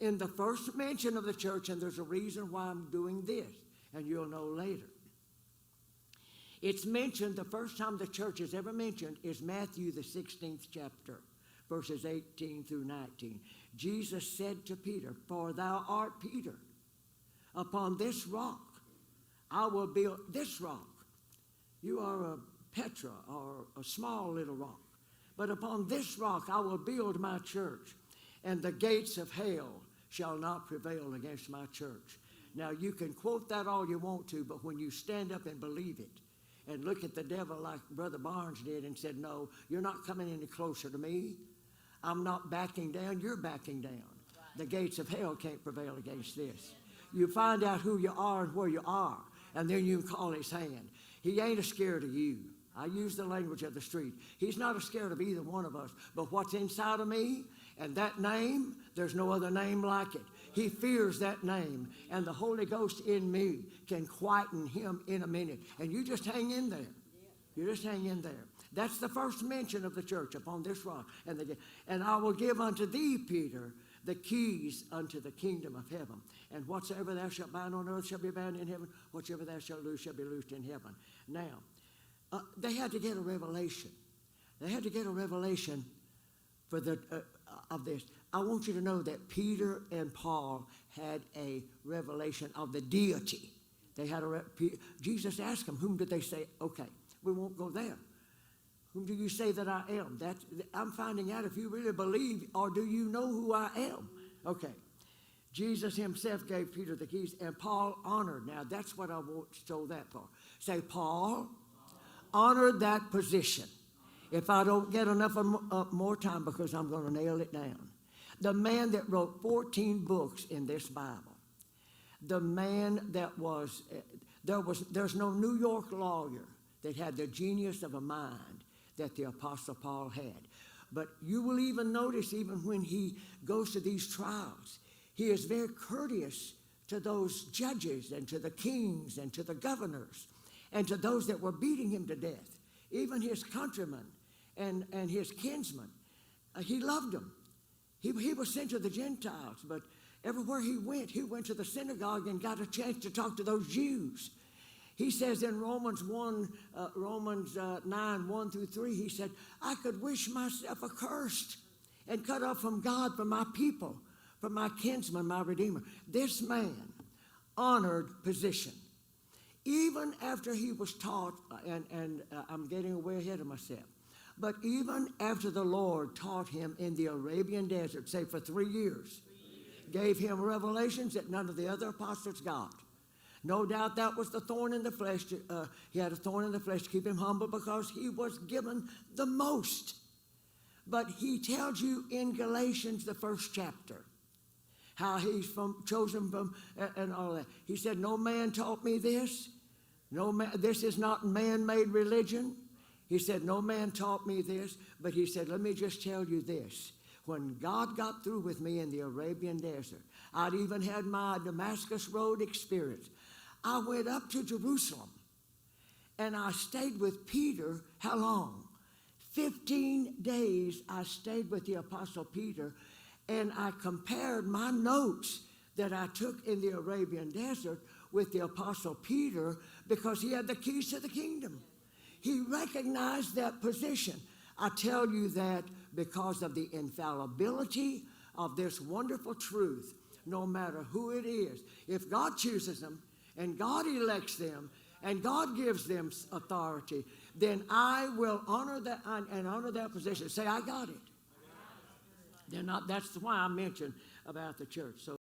in the first mention of the church, and there's a reason why I'm doing this, and you'll know later. It's mentioned, the first time the church is ever mentioned is Matthew, the 16th chapter, verses 18 through 19. Jesus said to Peter, "For thou art Peter. Upon this rock I will build," this rock. You are a Petra, or a small little rock. "But upon this rock I will build my church, and the gates of hell shall not prevail against my church." Now, you can quote that all you want to, but when you stand up and believe it, and look at the devil like Brother Barnes did and said, "No, you're not coming any closer to me. I'm not backing down, you're backing down. The gates of hell can't prevail against this." You find out who you are and where you are, and then you can call his hand. He ain't scared of you. I use the language of the street. He's not scared of either one of us, but what's inside of me, and that name, there's no other name like it. He fears that name, and the Holy Ghost in me can quieten him in a minute. And you just hang in there. You just hang in there. That's the first mention of the church, upon this rock. And I will give unto thee, Peter, the keys unto the kingdom of heaven. And whatsoever thou shalt bind on earth shall be bound in heaven. Whatsoever thou shalt loose shall be loosed in heaven. Now, they had to get a revelation. They had to get a revelation for of this. I want you to know that Peter and Paul had a revelation of the deity. They had Jesus asked them, "Whom did they say?" Okay, we won't go there. "Whom do you say that I am?" I'm finding out if you really believe, or do you know who I am? Okay. Jesus himself gave Peter the keys, and Paul honored. Now, that's what I want to show that for. Say, Paul honored that position. If I don't get enough more time, because I'm going to nail it down. The man that wrote 14 books in this Bible. The man that there's no New York lawyer that had the genius of a mind that the Apostle Paul had. But you will even notice, even when he goes to these trials, he is very courteous to those judges and to the kings and to the governors and to those that were beating him to death, even his countrymen and his kinsmen. He loved them. He was sent to the Gentiles, but everywhere he went to the synagogue and got a chance to talk to those Jews. He says in Romans 9, 1 through 3, he said, "I could wish myself accursed and cut off from God, from my people, from my kinsman, my Redeemer." This man honored position. Even after he was taught, and I'm getting way ahead of myself, but even after the Lord taught him in the Arabian desert, say for 3 years, gave him revelations that none of the other apostles got. No doubt that was the thorn in the flesh. He had a thorn in the flesh to keep him humble because he was given the most. But he tells you in Galatians, the 1st chapter, how he's chosen from, and all that. He said, "No man taught me this. This is not man-made religion." He said, "No man taught me this." But he said, "Let me just tell you this. When God got through with me in the Arabian desert, I'd even had my Damascus Road experience. I went up to Jerusalem, and I stayed with Peter. How long? 15 days I stayed with the Apostle Peter, and I compared my notes that I took in the Arabian desert with the Apostle Peter because he had the keys to the kingdom. He recognized that position. I tell you that because of the infallibility of this wonderful truth, no matter who it is, if God chooses them and God elects them and God gives them authority, then I will honor that and honor that position. Say, "I got it." That's why I mentioned about the church. So